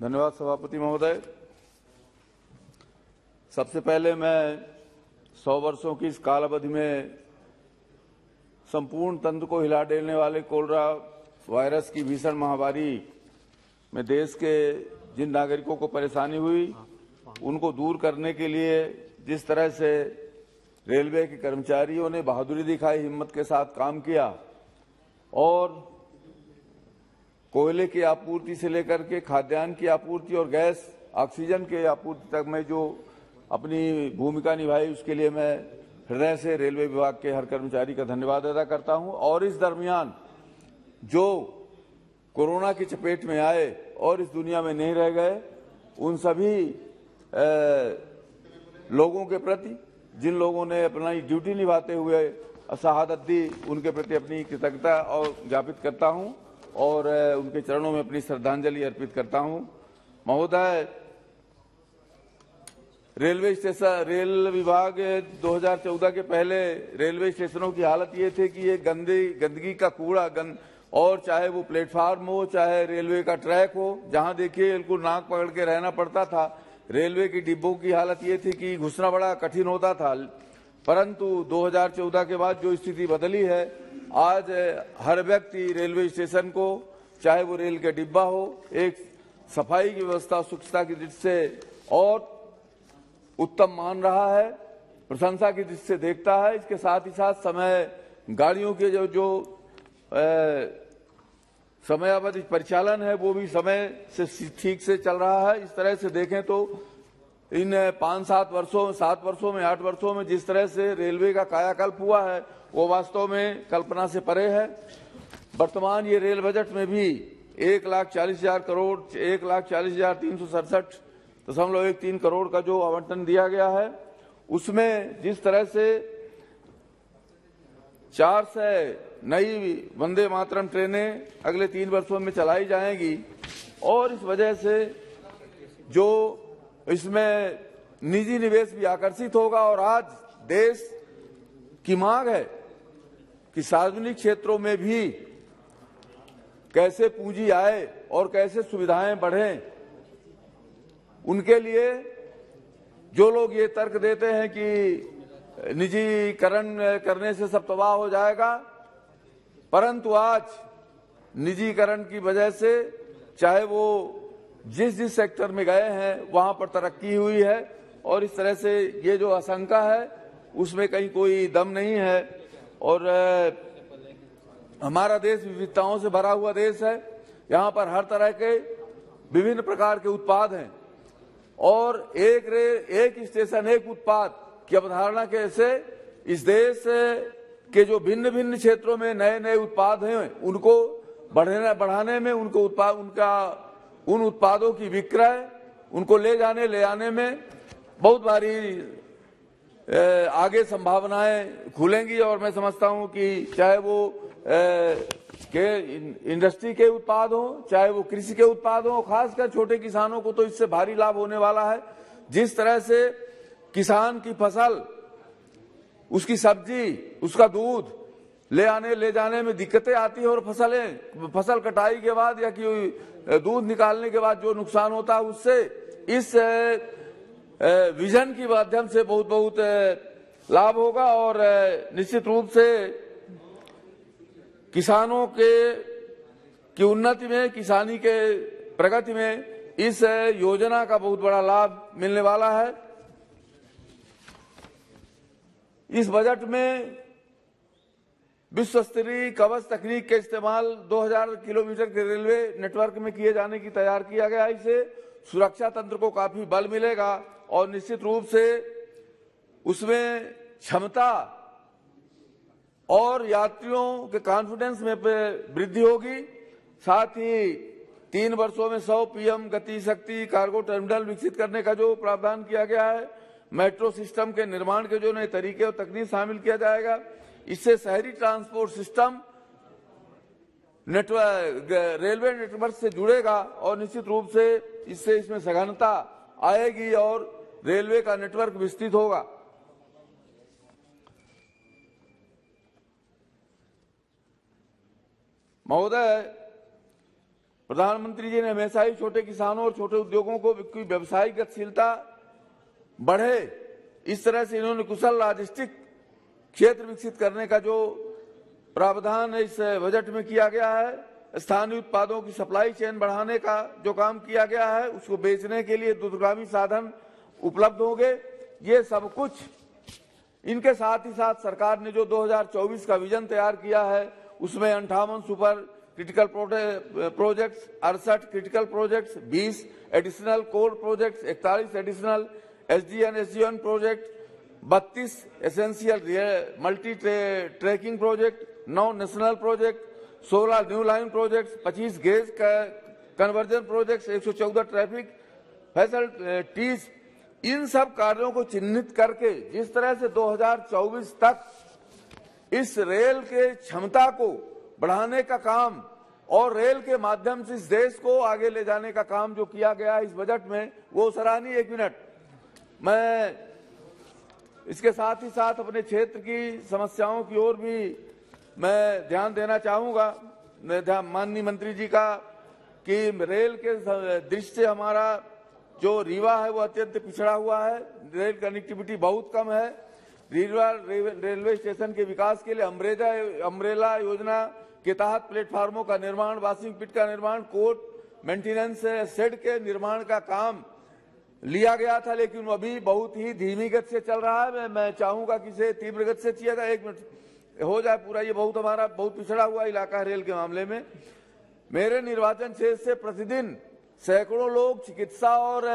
धन्यवाद सभापति महोदय। सबसे पहले मैं 100 वर्षों की इस काल अवधि में संपूर्ण तंत्र को हिला देने वाले कोलेरा वायरस की भीषण महामारी में देश के जिन नागरिकों को परेशानी हुई उनको दूर करने के लिए जिस तरह से रेलवे के कर्मचारियों ने बहादुरी दिखाई, हिम्मत के साथ काम किया और कोयले की आपूर्ति से लेकर के खाद्यान्न की आपूर्ति और गैस ऑक्सीजन के आपूर्ति तक में जो अपनी भूमिका निभाई, उसके लिए मैं हृदय से रेलवे विभाग के हर कर्मचारी का धन्यवाद अदा करता हूं। और इस दरमियान जो कोरोना की चपेट में आए और इस दुनिया में नहीं रह गए, उन सभी लोगों के प्रति, जिन लोगों ने अपनी ड्यूटी निभाते हुए शहादत दी, उनके प्रति अपनी कृतज्ञता और ज्ञापित करता हूं और उनके चरणों में अपनी श्रद्धांजलि अर्पित करता हूं। महोदय, रेल विभाग 2014 के पहले रेलवे स्टेशनों की हालत ये थी कि ये गंदगी का कूड़ा और चाहे वो प्लेटफार्म हो, चाहे रेलवे का ट्रैक हो, जहां देखिए बिल्कुल नाक पकड़ के रहना पड़ता था। रेलवे की डिब्बों की हालत ये थी कि घुसना बड़ा कठिन होता था। परंतु 2014 के बाद जो स्थिति बदली है, आज हर व्यक्ति रेलवे स्टेशन को, चाहे वो रेल का डिब्बा हो, एक सफाई की व्यवस्था, स्वच्छता की दृष्टि से और उत्तम मान रहा है, प्रशंसा की दृष्टि से देखता है। इसके साथ ही साथ गाड़ियों के जो समयावधि परिचालन है, वो भी समय से ठीक से चल रहा है। इस तरह से देखें तो इन 5-7 वर्षों, 7 वर्षों में, 8 वर्षों में जिस तरह से रेलवे का कायाकल्प हुआ है, वो वास्तव में कल्पना से परे है। वर्तमान ये रेल बजट में भी 1,40,000 करोड़, 1,40,367.13 करोड़ का जो आवंटन दिया गया है, उसमें जिस तरह से 400 नई वंदे मातरम ट्रेनें अगले 3 वर्षों में चलाई जाएंगी और इस वजह से जो इसमें निजी निवेश भी आकर्षित होगा। और आज देश की मांग है कि सार्वजनिक क्षेत्रों में भी कैसे पूंजी आए और कैसे सुविधाएं बढ़ें। उनके लिए जो लोग ये तर्क देते हैं कि निजीकरण करने से सब तबाह हो जाएगा, परंतु आज निजीकरण की वजह से चाहे वो जिस सेक्टर में गए हैं वहां पर तरक्की हुई है और इस तरह से ये जो आशंका है उसमें कहीं कोई दम नहीं है। और हमारा देश विविधताओं से भरा हुआ देश है। यहाँ पर हर तरह के विभिन्न प्रकार के उत्पाद हैं और एक स्टेशन एक उत्पाद की अवधारणा के से इस देश के जो भिन्न भिन्न क्षेत्रों में नए नए उत्पाद हैं, उनको बढ़ाने में, उन उत्पादों की विक्रय, उनको ले आने में बहुत बारी आगे संभावनाएं खुलेंगी। और मैं समझता हूं कि चाहे वो इंडस्ट्री के उत्पाद हो, चाहे वो कृषि के उत्पाद हो, खासकर छोटे किसानों को तो इससे भारी लाभ होने वाला है। जिस तरह से किसान की फसल, उसकी सब्जी, उसका दूध ले जाने में दिक्कतें आती है और फसल कटाई के बाद या कि दूध निकालने के बाद जो नुकसान होता है, उससे इस विजन की माध्यम से बहुत लाभ होगा। और निश्चित रूप से किसानों की उन्नति में, किसानी के प्रगति में इस योजना का बहुत बड़ा लाभ मिलने वाला है। इस बजट में विश्व स्तरीय कवच तकनीक के इस्तेमाल 2000 किलोमीटर के रेलवे नेटवर्क में किए जाने की तैयार किया गया है। इससे सुरक्षा तंत्र को काफी बल मिलेगा और निश्चित रूप से उसमें क्षमता और यात्रियों के कॉन्फिडेंस में वृद्धि होगी। साथ ही 3 वर्षों में 100 पीएम गति शक्ति कार्गो टर्मिनल विकसित करने का जो प्रावधान किया गया है, मेट्रो सिस्टम के निर्माण के जो नए तरीके और तकनीक शामिल किया जाएगा, इससे शहरी ट्रांसपोर्ट सिस्टम रेलवे नेटवर्क से जुड़ेगा और निश्चित रूप से इसमें सघनता आएगी और रेलवे का नेटवर्क विस्तृत होगा। महोदय, प्रधानमंत्री जी ने हमेशा ही छोटे किसानों और छोटे उद्योगों को व्यवसायिक गतिशीलता बढ़े, इस तरह से इन्होंने कुशल लॉजिस्टिक क्षेत्र विकसित करने का जो प्रावधान इस बजट में किया गया है, स्थानीय उत्पादों की सप्लाई चेन बढ़ाने का जो काम किया गया है, उसको बेचने के लिए दूरगामी साधन उपलब्ध होंगे। ये सब कुछ इनके साथ ही साथ सरकार ने जो 2024 का विजन तैयार किया है, उसमें 58 super critical projects, 68 critical projects, 20 additional core projects, 41 additional SDN project, 32 essential multi tracking project, 9 national project, 16 new line projects, 25 gauge conversion projects, 114 traffic facilities, इन सब कार्यों को चिन्हित करके जिस तरह से 2024 तक इस रेल के क्षमता को बढ़ाने का काम और रेल के माध्यम से इस देश को आगे ले जाने का काम जो किया गया है इस बजट में, वो सराहनीय। एक मिनट, मैं इसके साथ ही साथ अपने क्षेत्र की समस्याओं की ओर भी मैं ध्यान देना चाहूंगा, माननीय मंत्री जी का, कि रेल के दृष्टि से हमारा जो रीवा है वो अत्यंत पिछड़ा हुआ है, रेल कनेक्टिविटी बहुत कम है। रीवा रेलवे स्टेशन के विकास के लिए अम्ब्रेला योजना के तहत प्लेटफार्मों का निर्माण, वाशिंग पिट का निर्माण, कोर्ट मेंटेनेंस शेड के निर्माण का काम लिया गया था, लेकिन अभी बहुत ही धीमी गति से चल रहा है। मैं चाहूंगा कि इसे तीव्र गति से किया जाए, 1 मिनट हो जाए पूरा। ये हमारा बहुत पिछड़ा हुआ इलाका है रेल के मामले में। मेरे निर्वाचन क्षेत्र से प्रतिदिन सैकड़ों लोग चिकित्सा और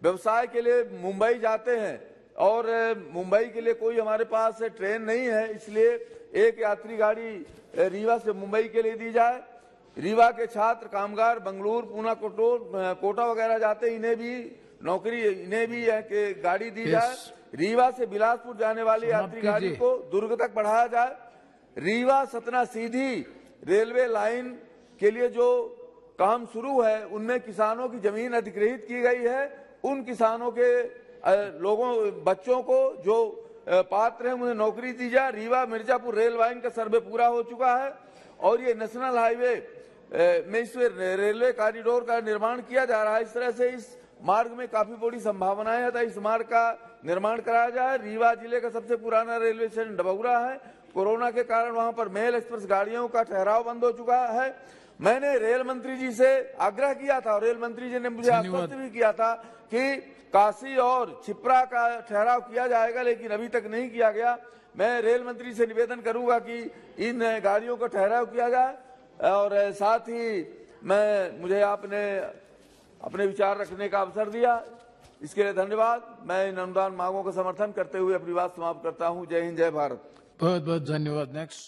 व्यवसाय के लिए मुंबई जाते हैं, और मुंबई के लिए कोई हमारे पास ट्रेन नहीं है, इसलिए एक यात्री गाड़ी रीवा से मुंबई के लिए दी जाए। रीवा के छात्र कामगार बंगलुरु, पूना, कोटा वगैरह जाते, इन्हें भी नौकरी, इन्हें भी गाड़ी दी जाए। रीवा से बिलासपुर जाने वाली यात्री गाड़ी को दुर्ग तक बढ़ाया जाए। रीवा सतना सीधी रेलवे लाइन के लिए जो काम शुरू है, उनमें किसानों की जमीन अधिग्रहित की गई है। उन किसानों के बच्चों को जो पात्र हैं उन्हें नौकरी दी जाए। रीवा मिर्जापुर रेल लाइन का सर्वे पूरा हो चुका है, और ये नेशनल हाईवे में इस रेलवे कॉरिडोर का निर्माण किया जा रहा है। इस तरह से इस मार्ग में काफी बड़ी संभावनाएं है, तो इस मार्ग का निर्माण कराया जाए। रीवा जिले का सबसे पुराना रेलवे स्टेशन डबौरा है। कोरोना के कारण वहां पर मेल एक्सप्रेस गाड़ियों का ठहराव बंद हो चुका है। मैंने रेल मंत्री जी से आग्रह किया था, और रेल मंत्री जी ने मुझे आश्वस्त भी किया था कि काशी और छिप्रा का ठहराव किया जाएगा, लेकिन अभी तक नहीं किया गया। मैं रेल मंत्री से निवेदन करूंगा कि इन गाड़ियों का ठहराव किया जाए, और साथ ही मुझे आपने अपने विचार रखने का अवसर दिया, इसके लिए धन्यवाद। मैं इन अनुदान मांगों का समर्थन करते हुए अपनी बात समाप्त करता हूं। जय हिंद, जय भारत। बहुत बहुत धन्यवाद। नेक्स्ट।